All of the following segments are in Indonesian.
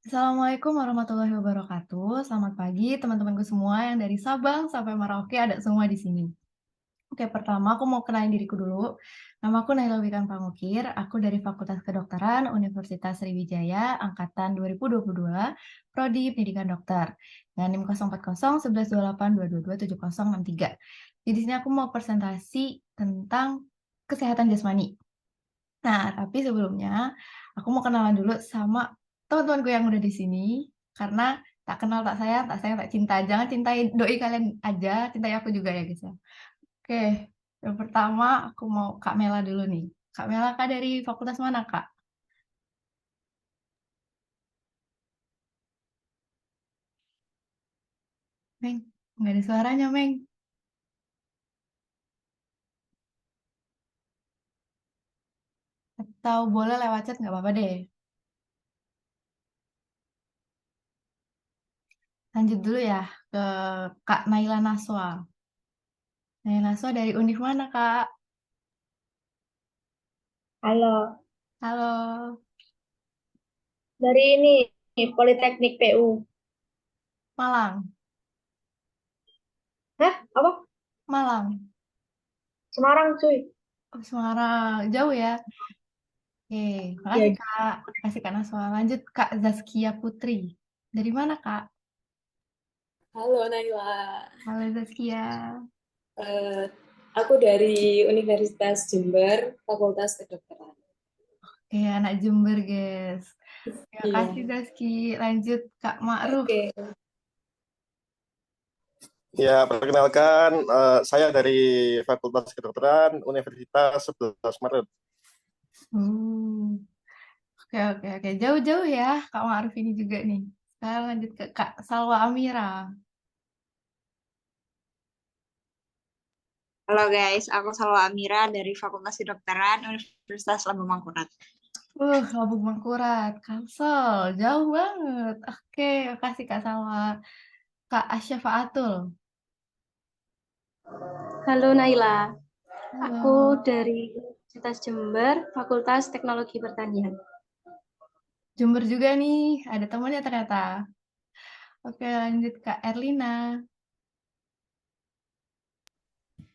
Assalamualaikum warahmatullahi wabarakatuh. Selamat pagi teman-temanku semua yang dari Sabang sampai Merauke ada semua di sini. Oke, pertama aku mau kenalin diriku dulu. Nama aku Naila Wikan Pangukir. Aku dari Fakultas Kedokteran Universitas Sriwijaya angkatan 2022, Prodi Pendidikan Dokter. Dan NIM 040 1128 222 7063. Jadi di sini aku mau presentasi tentang kesehatan jasmani. Nah, tapi sebelumnya aku mau kenalan dulu sama teman-temanku yang udah di sini karena tak kenal tak sayang tak cinta. Jangan cintai doi kalian aja, cintai aku juga ya guys ya. Oke, yang pertama aku mau Kak Mela dulu nih. Kak Mela Kak dari fakultas mana Kak? Meng, nggak ada suaranya Meng. Atau boleh lewat chat nggak apa-apa deh. Lanjut dulu ya ke Kak Naila Naswa. Naila Naswa dari univ mana Kak? Halo, Halo, dari ini Politeknik PU. Malang. Hah? Apa? Malang. Semarang, cuy. Oh, Semarang. Jauh ya. Oke, makasih Ya. Kak. Makasih Kak Naswa. Lanjut Kak Zaskia Putri. Dari mana Kak? Halo Naila. Halo Zaskia. Eh, aku dari Universitas Jember, Fakultas Kedokteran. Oke, anak Jember guys. Terima kasih Iya. Zaski. Lanjut Kak Ma'ruf. Oke. Ya, perkenalkan, saya dari Fakultas Kedokteran Universitas 11 Maret. Hmm. Oke, oke, oke. Jauh-jauh ya Kak Ma'ruf ini juga nih. Sekarang lanjut ke Kak Salwa Amira. Halo guys, aku Salwa Amira dari Fakultas Kedokteran Universitas Lambung Mangkurat. Labuk Mangkurat. Kalsel. Jauh banget. Oke, makasih Kak Salwa. Kak Asya Faatul. Halo Naila, aku Halo. dari Universitas Jember, Fakultas Teknologi Pertanian. Jember juga nih. Ada temannya ternyata. Oke, lanjut Kak Erlina.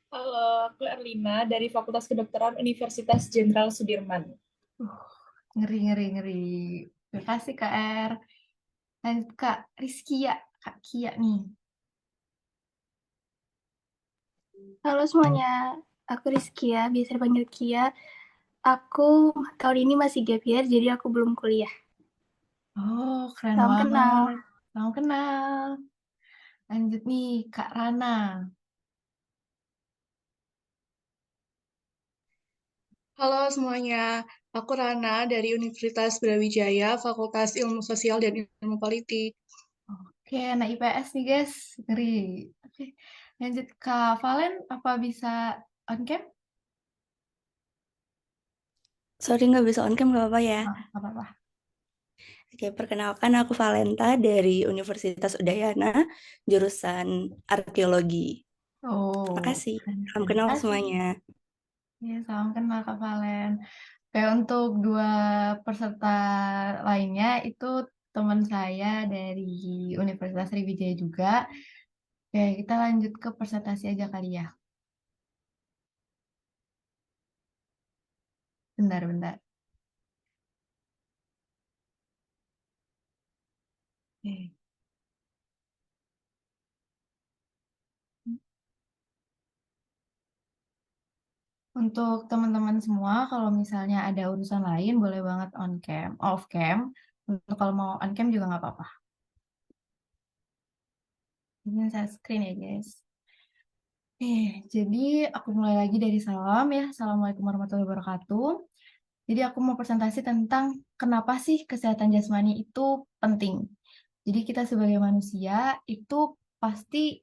Halo, aku Erlina dari Fakultas Kedokteran Universitas Jenderal Sudirman. Uh, ngeri, ngeri, ngeri. Terima kasih Kak Er. Lanjut Kak Rizkia. Kak Kia nih. Halo semuanya, aku Rizkia, biasa dipanggil Kia. Aku tahun ini masih gap year, jadi aku belum kuliah. Oh, keren Salam kenal. banget. Salam kenal. Lanjut nih Kak Rana. Halo semuanya, aku Rana dari Universitas Brawijaya, Fakultas Ilmu Sosial dan Ilmu Politik. Oke, anak IPS nih guys. Ngeri. Oke, lanjut Kak Valen. Apa bisa on cam? Sorry nggak bisa on cam nggak apa-apa ya. Nggak apa-apa. Oke, perkenalkan aku Valenta dari Universitas Udayana, jurusan Arkeologi. Oh, Makasih. keren, Salam keren. kenal Kasih. semuanya. Ya, salam kenal Kak Valen. Oke, untuk dua peserta lainnya itu teman saya dari Universitas Sriwijaya juga. Oke, kita lanjut ke presentasi aja kali ya. Bentar, bentar. Oke. Untuk teman-teman semua, kalau misalnya ada urusan lain, boleh banget on cam, off cam. Untuk kalau mau on cam juga nggak apa-apa. Ini saya screen ya, guys. Jadi aku mulai lagi dari salam ya. Assalamualaikum warahmatullahi wabarakatuh. Jadi aku mau presentasi tentang kenapa sih kesehatan jasmani itu penting. Jadi kita sebagai manusia itu pasti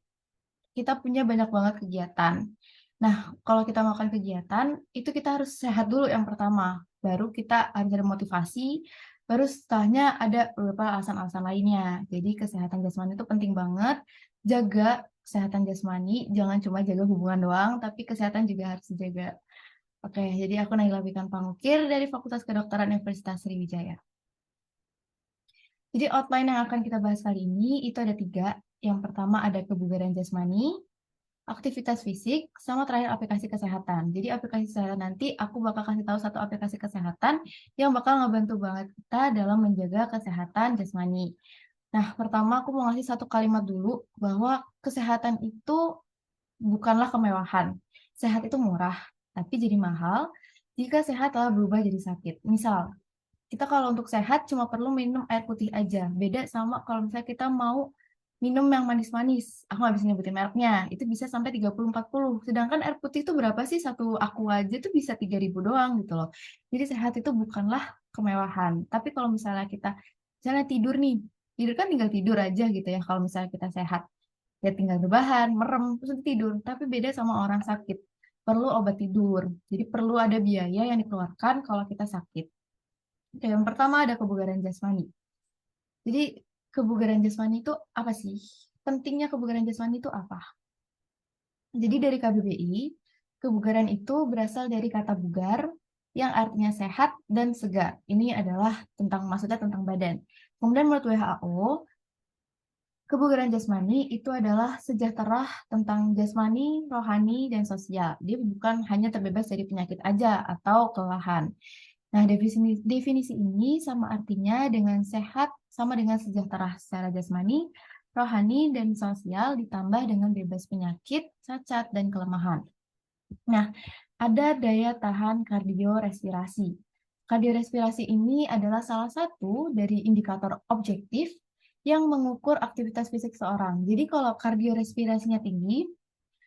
kita punya banyak banget kegiatan. Nah, kalau kita melakukan kegiatan, itu kita harus sehat dulu yang pertama. Baru kita harus ada motivasi, baru setelahnya ada beberapa alasan-alasan lainnya. Jadi kesehatan jasmani itu penting banget. Jaga kesehatan jasmani, jangan cuma jaga hubungan doang, tapi kesehatan juga harus dijaga. Oke, jadi aku Naila Wikan Pangukir dari Fakultas Kedokteran Universitas Sriwijaya. Jadi outline yang akan kita bahas kali ini itu ada 3. Yang pertama ada kebugaran jasmani, aktivitas fisik, sama terakhir aplikasi kesehatan. Jadi aplikasi kesehatan nanti aku bakal kasih tahu satu aplikasi kesehatan yang bakal ngebantu banget kita dalam menjaga kesehatan jasmani. Nah, pertama aku mau ngasih satu kalimat dulu bahwa kesehatan itu bukanlah kemewahan. Sehat itu murah, tapi jadi mahal jika sehat telah berubah jadi sakit. Misal, kita kalau untuk sehat cuma perlu minum air putih aja. Beda sama kalau misalnya kita mau minum yang manis-manis. Aku nggak bisa nyebutin mereknya. Itu bisa sampai 30-40. Sedangkan air putih itu berapa sih? Satu aqua aja tuh bisa 3.000 doang gitu loh. Jadi sehat itu bukanlah kemewahan. Tapi kalau misalnya kita misalnya tidur nih. Tidur kan tinggal tidur aja gitu ya kalau misalnya kita sehat. Ya tinggal rebahan, merem, terus tidur. Tapi beda sama orang sakit. Perlu obat tidur. Jadi perlu ada biaya yang dikeluarkan kalau kita sakit. Oke, yang pertama ada kebugaran jasmani. Jadi kebugaran jasmani itu apa sih? Pentingnya kebugaran jasmani itu apa? Jadi dari KBBI, kebugaran itu berasal dari kata bugar yang artinya sehat dan segar. Ini adalah maksudnya tentang badan. Kemudian menurut WHO, kebugaran jasmani itu adalah sejahtera tentang jasmani, rohani, dan sosial. Dia bukan hanya terbebas dari penyakit aja atau kelelahan. Nah, definisi ini sama artinya dengan sehat sama dengan sejahtera secara jasmani, rohani, dan sosial ditambah dengan bebas penyakit, cacat, dan kelemahan. Nah, ada daya tahan kardiorespirasi. Kardiorespirasi ini adalah salah satu dari indikator objektif yang mengukur aktivitas fisik seorang. Jadi kalau kardiorespirasinya tinggi,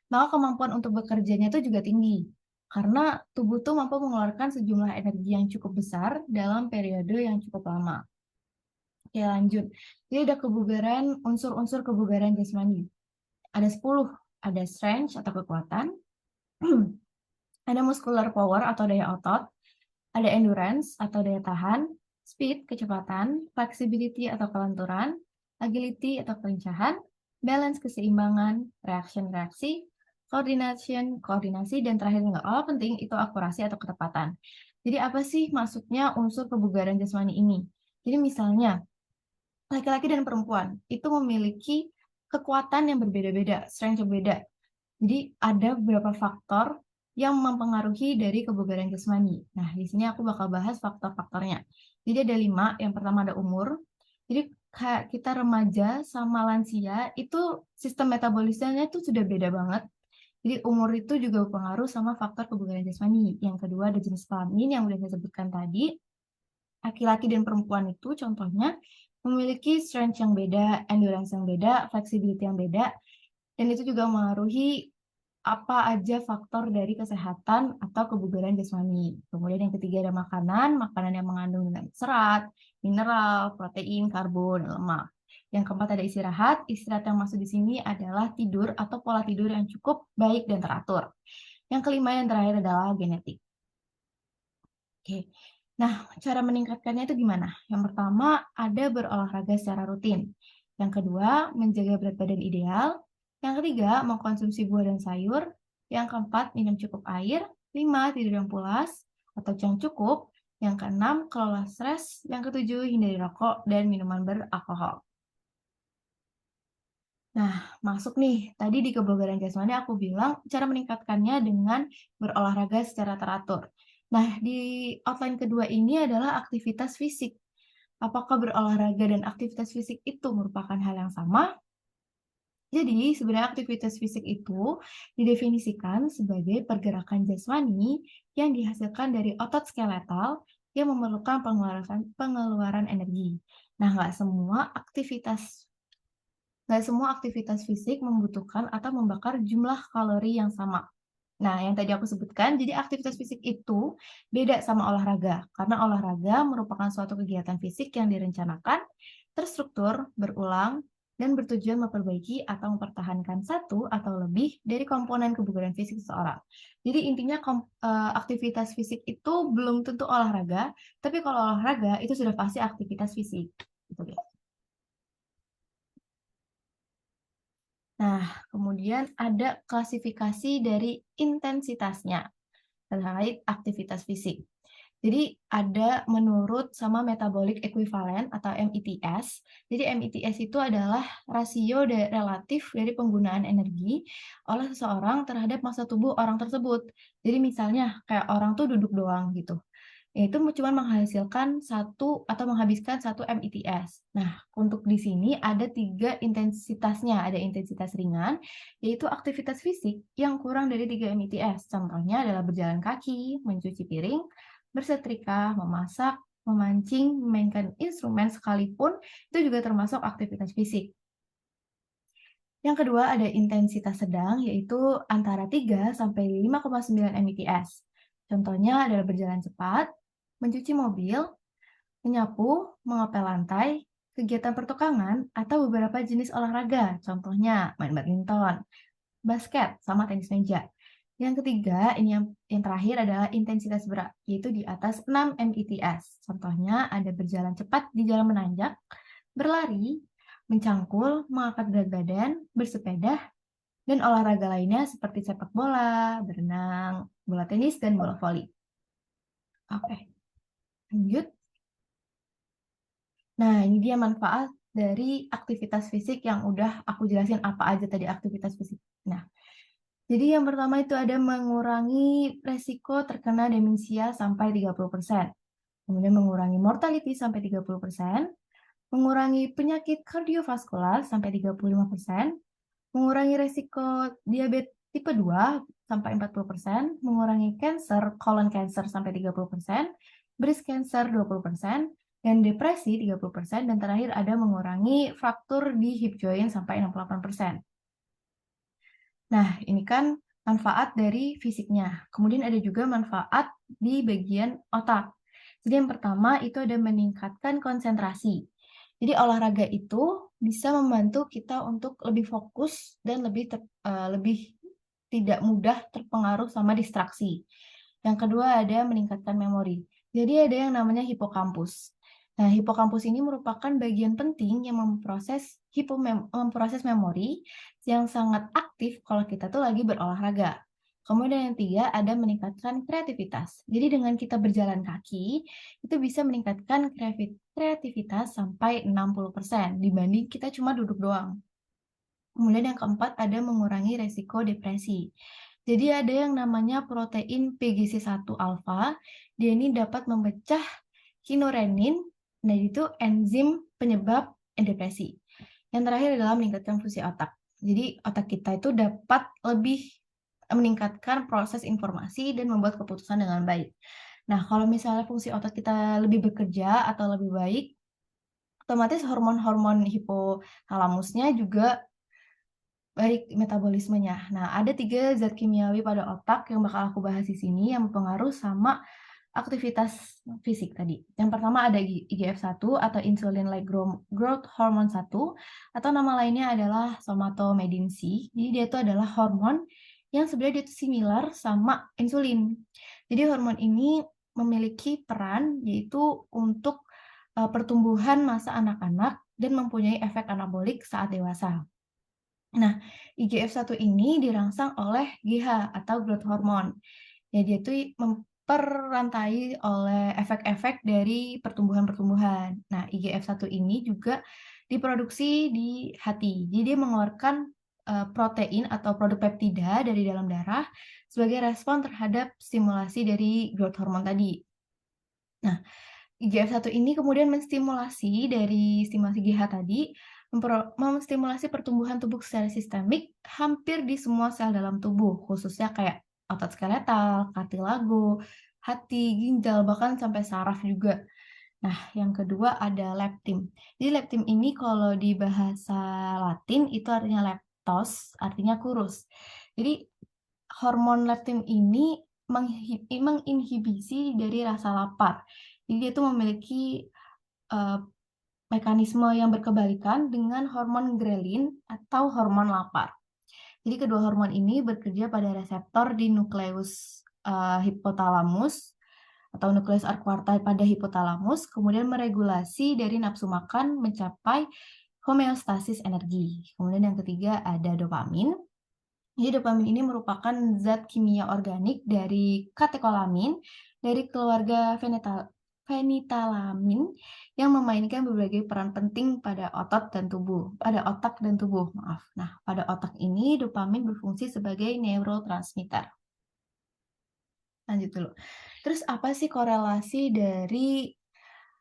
maka kemampuan untuk bekerjanya itu juga tinggi. Karena tubuh tuh mampu mengeluarkan sejumlah energi yang cukup besar dalam periode yang cukup lama. Oke, lanjut. Jadi ada unsur-unsur kebugaran jasmani. Ada 10. Ada strength atau kekuatan. Ada muscular power atau daya otot. Ada endurance atau daya tahan. Speed, kecepatan. Flexibility atau kelenturan. Agility atau kelincahan. Balance, keseimbangan. Reaction, reaksi. Koordinasi, dan terakhir nggak kalah penting itu akurasi atau ketepatan. Jadi apa sih maksudnya unsur kebugaran jasmani ini? Jadi misalnya, laki-laki dan perempuan itu memiliki kekuatan yang berbeda-beda, strength yang berbeda. Jadi ada beberapa faktor yang mempengaruhi dari kebugaran jasmani. Nah, di sini aku bakal bahas faktor-faktornya. Jadi ada 5, yang pertama ada umur. Jadi kayak kita remaja sama lansia itu sistem metabolismenya itu sudah beda banget. Jadi umur itu juga berpengaruh sama faktor kebugaran jasmani. Yang kedua ada jenis kelamin yang udah saya sebutkan tadi. Laki-laki dan perempuan itu contohnya memiliki strength yang beda, endurance yang beda, flexibility yang beda. Dan itu juga mengaruhi apa aja faktor dari kesehatan atau kebugaran jasmani. Kemudian yang ketiga ada makanan yang mengandung serat, mineral, protein, karbon, dan lemak. Yang keempat ada istirahat. Istirahat yang masuk di sini adalah tidur atau pola tidur yang cukup baik dan teratur. Yang kelima yang terakhir adalah genetik. Oke. Nah, cara meningkatkannya itu gimana? Yang pertama ada berolahraga secara rutin. Yang kedua, menjaga berat badan ideal. Yang ketiga, mengkonsumsi buah dan sayur. Yang keempat, minum cukup air. 5, tidur yang pulas atau yang cukup. Yang keenam, kelola stres. Yang ketujuh, hindari rokok dan minuman beralkohol. Nah, masuk nih. Tadi di kebugaran jasmani aku bilang cara meningkatkannya dengan berolahraga secara teratur. Nah, di outline kedua ini adalah aktivitas fisik. Apakah berolahraga dan aktivitas fisik itu merupakan hal yang sama? Jadi, sebenarnya aktivitas fisik itu didefinisikan sebagai pergerakan jasmani yang dihasilkan dari otot skeletal yang memerlukan pengeluaran energi. Nah, nggak semua aktivitas fisik membutuhkan atau membakar jumlah kalori yang sama. Nah, yang tadi aku sebutkan, jadi aktivitas fisik itu beda sama olahraga, karena olahraga merupakan suatu kegiatan fisik yang direncanakan, terstruktur, berulang, dan bertujuan memperbaiki atau mempertahankan satu atau lebih dari komponen kebugaran fisik seseorang. Jadi intinya aktivitas fisik itu belum tentu olahraga, tapi kalau olahraga itu sudah pasti aktivitas fisik. Gitu ya. Nah, kemudian ada klasifikasi dari intensitasnya terkait aktivitas fisik. Jadi ada menurut sama metabolic equivalent atau METS. Jadi METS itu adalah rasio relatif dari penggunaan energi oleh seseorang terhadap massa tubuh orang tersebut. Jadi misalnya kayak orang tuh duduk doang gitu. Itu cuma menghasilkan satu atau menghabiskan 1 METS. Nah, untuk di sini ada 3 intensitasnya. Ada intensitas ringan, yaitu aktivitas fisik yang kurang dari 3 METS. Contohnya adalah berjalan kaki, mencuci piring, bersetrika, memasak, memancing, memainkan instrumen sekalipun, itu juga termasuk aktivitas fisik. Yang kedua ada intensitas sedang, yaitu antara 3 sampai 5,9 METS. Contohnya adalah berjalan cepat, mencuci mobil, menyapu, mengepel lantai, kegiatan pertukangan, atau beberapa jenis olahraga, contohnya main badminton, basket, sama tenis meja. Yang ketiga, ini yang terakhir adalah intensitas berat, yaitu di atas 6 METS. Contohnya ada berjalan cepat di jalan menanjak, berlari, mencangkul, mengangkat berat badan, bersepeda, dan olahraga lainnya seperti sepak bola, berenang, bola tenis, dan bola voli. Oke, lanjut. Nah, ini dia manfaat dari aktivitas fisik yang udah aku jelasin apa aja tadi aktivitas fisik. Nah, jadi yang pertama itu ada mengurangi resiko terkena demensia sampai 30%. Kemudian mengurangi mortality sampai 30%, mengurangi penyakit kardiovaskular sampai 35%, mengurangi resiko diabetes tipe 2 sampai 40%, mengurangi cancer, colon cancer sampai 30%, breast cancer 20%, dan depresi 30%, dan terakhir ada mengurangi fraktur di hip joint sampai 68%. Nah, ini kan manfaat dari fisiknya. Kemudian ada juga manfaat di bagian otak. Jadi yang pertama itu ada meningkatkan konsentrasi. Jadi olahraga itu bisa membantu kita untuk lebih fokus dan lebih tidak mudah terpengaruh sama distraksi. Yang kedua ada meningkatkan memori. Jadi ada yang namanya hipokampus. Nah, hipokampus ini merupakan bagian penting yang memproses memori yang sangat aktif kalau kita tuh lagi berolahraga. Kemudian yang tiga ada meningkatkan kreativitas. Jadi dengan kita berjalan kaki, itu bisa meningkatkan kreativitas sampai 60% dibanding kita cuma duduk doang. Kemudian yang keempat ada mengurangi resiko depresi. Jadi ada yang namanya protein PGC1 alfa, dia ini dapat memecah kinorenin, nah itu enzim penyebab depresi. Yang terakhir adalah meningkatkan fungsi otak. Jadi otak kita itu dapat lebih meningkatkan proses informasi dan membuat keputusan dengan baik. Nah, kalau misalnya fungsi otak kita lebih bekerja atau lebih baik, otomatis hormon-hormon hipotalamusnya juga baik metabolismenya. Nah, ada 3 zat kimiawi pada otak yang bakal aku bahas di sini yang berpengaruh sama aktivitas fisik tadi. Yang pertama ada IGF-1 atau insulin-like growth hormone 1 atau nama lainnya adalah somatomedin C. Jadi dia itu adalah hormon yang sebenarnya dia itu similar sama insulin. Jadi hormon ini memiliki peran yaitu untuk pertumbuhan massa anak-anak dan mempunyai efek anabolik saat dewasa. Nah, IGF-1 ini dirangsang oleh GH atau growth hormone. Ya, dia itu memperantai oleh efek-efek dari pertumbuhan-pertumbuhan. Nah, IGF-1 ini juga diproduksi di hati. Jadi dia mengeluarkan protein atau produk peptida dari dalam darah sebagai respon terhadap stimulasi dari growth hormone tadi. Nah, IGF-1 ini kemudian menstimulasi dari stimulasi GH tadi, menstimulasi pertumbuhan tubuh secara sistemik hampir di semua sel dalam tubuh, khususnya kayak otot skeletal, kartilago, hati, ginjal, bahkan sampai saraf juga. Nah, yang kedua ada leptin. Jadi leptin ini kalau di bahasa Latin itu artinya leptos, artinya kurus. Jadi hormon leptin ini menginhibisi dari rasa lapar. Jadi dia itu memiliki mekanisme yang berkebalikan dengan hormon grelin atau hormon lapar. Jadi kedua hormon ini bekerja pada reseptor di nukleus hipotalamus atau nukleus arcuata pada hipotalamus, kemudian meregulasi dari nafsu makan mencapai homeostasis energi. Kemudian yang ketiga ada dopamin. Jadi dopamin ini merupakan zat kimia organik dari katekolamin dari keluarga fenitalamin yang memainkan berbagai peran penting pada otak dan tubuh. Maaf. Nah, pada otak ini dopamin berfungsi sebagai neurotransmitter. Lanjut dulu. Terus apa sih korelasi dari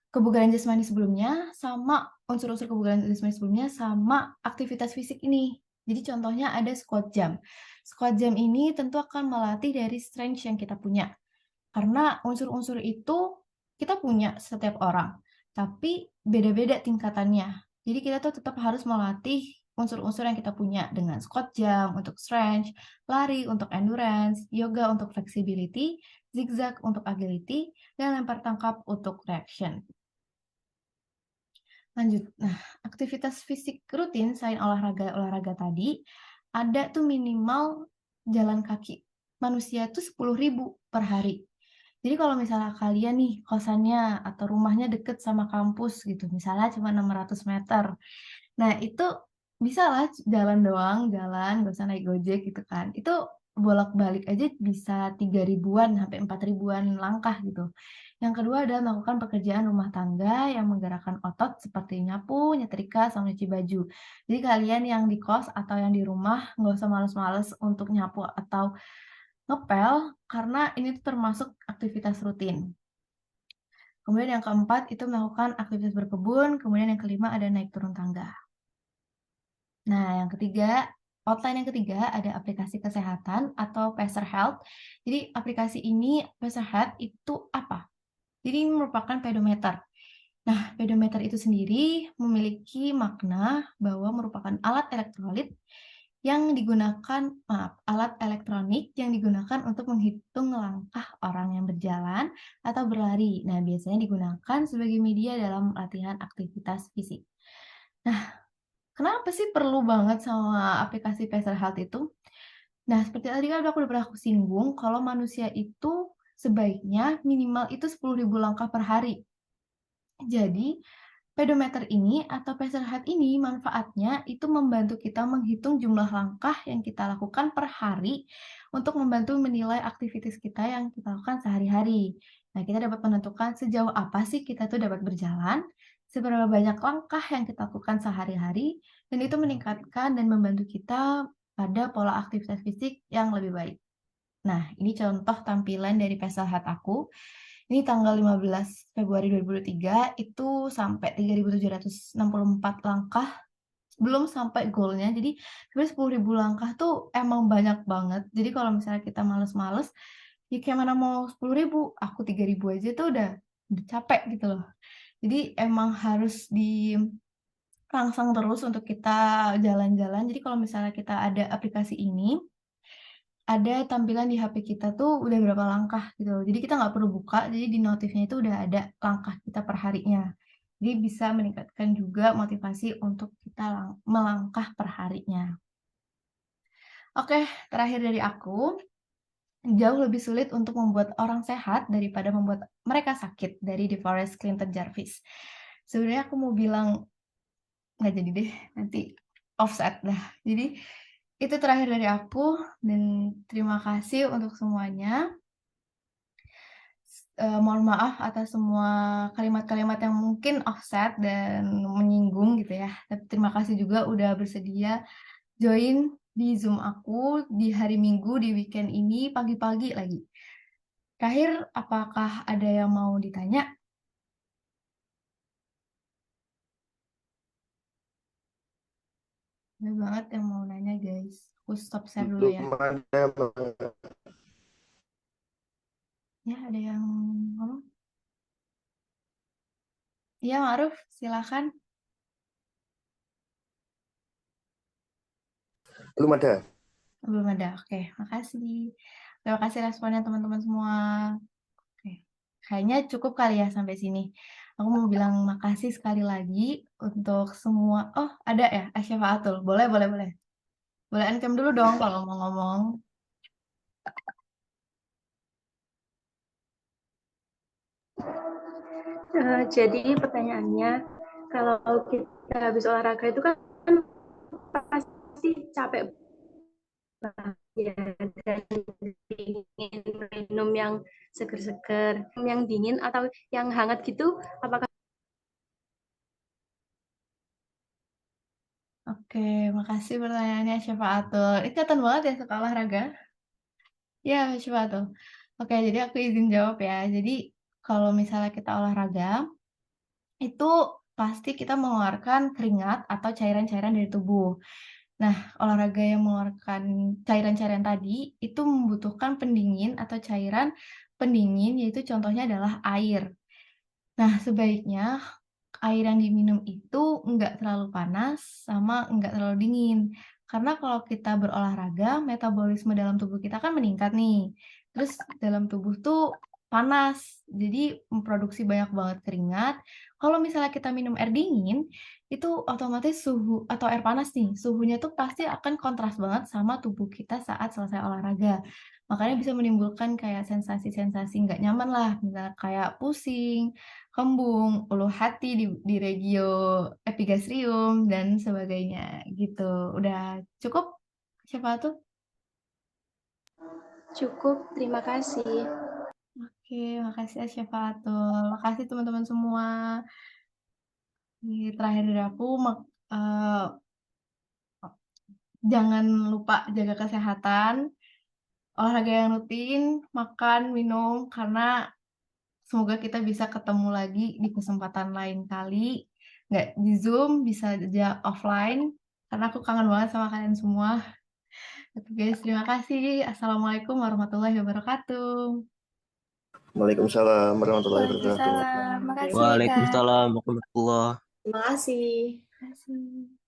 kebugaran jasmani sebelumnya sama unsur-unsur kebugaran jasmani sebelumnya sama aktivitas fisik ini? Jadi contohnya ada squat jump. Squat jump ini tentu akan melatih dari strength yang kita punya. Karena unsur-unsur itu kita punya setiap orang, tapi beda-beda tingkatannya. Jadi kita tuh tetap harus melatih unsur-unsur yang kita punya dengan squat jump untuk strength, lari untuk endurance, yoga untuk flexibility, zigzag untuk agility, dan lempar tangkap untuk reaction. Lanjut. Nah, aktivitas fisik rutin selain olahraga tadi, ada tuh minimal jalan kaki. Manusia tuh 10.000 per hari. Jadi kalau misalnya kalian nih kosannya atau rumahnya deket sama kampus gitu, misalnya cuma 600 meter. Nah, itu bisa lah jalan doang, nggak usah naik Gojek gitu kan. Itu bolak-balik aja bisa 3.000-an sampai 4.000-an langkah gitu. Yang kedua adalah melakukan pekerjaan rumah tangga yang menggerakkan otot seperti nyapu, nyetrika, sama nyuci baju. Jadi kalian yang di kos atau yang di rumah nggak usah males-males untuk nyapu atau ngepel karena ini tuh termasuk aktivitas rutin. Kemudian yang keempat itu melakukan aktivitas berkebun, kemudian yang kelima ada naik turun tangga. Nah, outline yang ketiga ada aplikasi kesehatan atau Pacer Health. Jadi aplikasi ini Pacer Health itu apa? Jadi ini merupakan pedometer. Nah, pedometer itu sendiri memiliki makna bahwa merupakan alat elektronik yang digunakan untuk menghitung langkah orang yang berjalan atau berlari. Nah, biasanya digunakan sebagai media dalam latihan aktivitas fisik. Nah, kenapa sih perlu banget sama aplikasi Pacer Health itu? Nah, seperti tadi kan aku udah pernah singgung, kalau manusia itu sebaiknya minimal itu 10.000 langkah per hari. Jadi, pedometer ini atau Pacer Health ini manfaatnya itu membantu kita menghitung jumlah langkah yang kita lakukan per hari untuk membantu menilai aktivitas kita yang kita lakukan sehari-hari. Nah, kita dapat menentukan sejauh apa sih kita tuh dapat berjalan, seberapa banyak langkah yang kita lakukan sehari-hari, dan itu meningkatkan dan membantu kita pada pola aktivitas fisik yang lebih baik. Nah, ini contoh tampilan dari Pacer Health aku. Ini tanggal 15 Februari 2023 itu sampai 3.764 langkah belum sampai goalnya. Jadi sebenarnya 10.000 langkah tuh emang banyak banget. Jadi kalau misalnya kita males-males, ya kayak mana mau 10.000, aku 3.000 aja tuh udah capek gitu loh. Jadi emang harus dirangsang terus untuk kita jalan-jalan. Jadi kalau misalnya kita ada aplikasi ini, ada tampilan di HP kita tuh udah berapa langkah gitu. Jadi kita nggak perlu buka, jadi di notifnya itu udah ada langkah kita per harinya. Jadi bisa meningkatkan juga motivasi untuk kita melangkah per harinya. Oke, terakhir dari aku, jauh lebih sulit untuk membuat orang sehat daripada membuat mereka sakit dari DeForest Clinton Jarvis. Sebenarnya aku mau bilang, nggak jadi deh, nanti offset dah. Jadi itu terakhir dari aku, dan terima kasih untuk semuanya. Mohon maaf atas semua kalimat-kalimat yang mungkin offset dan menyinggung gitu ya. Tapi terima kasih juga udah bersedia join di Zoom aku di hari Minggu, di weekend ini, pagi-pagi lagi. Terakhir, apakah ada yang mau ditanya? Ada banget yang mau nanya, guys. Aku stop share dulu ya. Belum ada. Ya, ada yang ngomong? Iya, Ma'ruf, silakan. Belum ada. Belum ada, oke. Makasih. Terima kasih responnya teman-teman semua. Oke. Kayaknya cukup kali ya sampai sini. Aku mau bilang makasih sekali lagi untuk semua. Oh, ada ya, Asyafaatul. Boleh, boleh, boleh. Boleh uncam dulu dong kalau mau ngomong. Jadi pertanyaannya, kalau kita habis olahraga itu kan pasti capek banget ya, dan ingin minum yang seger-seger. Yang dingin atau yang hangat gitu, apakah Oke, makasih pertanyaannya Syafaatul. Ini kelihatan banget ya suka olahraga. Ya, Syafaatul. Oke, jadi aku izin jawab ya. Jadi kalau misalnya kita olahraga, itu pasti kita mengeluarkan keringat atau cairan-cairan dari tubuh. Nah, olahraga yang mengeluarkan cairan-cairan tadi itu membutuhkan pendingin atau cairan pendingin, yaitu contohnya adalah air. Nah, sebaiknya air yang diminum itu nggak terlalu panas sama nggak terlalu dingin. Karena kalau kita berolahraga, metabolisme dalam tubuh kita kan meningkat nih. Terus dalam tubuh tuh panas, jadi memproduksi banyak banget keringat. Kalau misalnya kita minum air dingin, itu otomatis suhu atau air panas nih, suhunya tuh pasti akan kontras banget sama tubuh kita saat selesai olahraga. Makanya bisa menimbulkan kayak sensasi-sensasi nggak nyaman lah, misalnya kayak pusing, kembung, ulu hati di regio epigastrium dan sebagainya gitu. Udah cukup? Siapa tuh? cukup? Terima kasih. Oke, makasih ya Syafatul. Makasih teman-teman semua. Ini terakhir dari aku, eh, jangan lupa jaga kesehatan, olahraga yang rutin, makan, minum, karena semoga kita bisa ketemu lagi di kesempatan lain kali. Nggak di Zoom, bisa aja offline, karena aku kangen banget sama kalian semua. Oke guys, terima kasih. Assalamualaikum warahmatullahi wabarakatuh. Waalaikumsalam warahmatullahi wabarakatuh. Waalaikumsalam. Makasih, Kak. Waalaikumsalam warahmatullahi. Terima kasih. Terima kasih.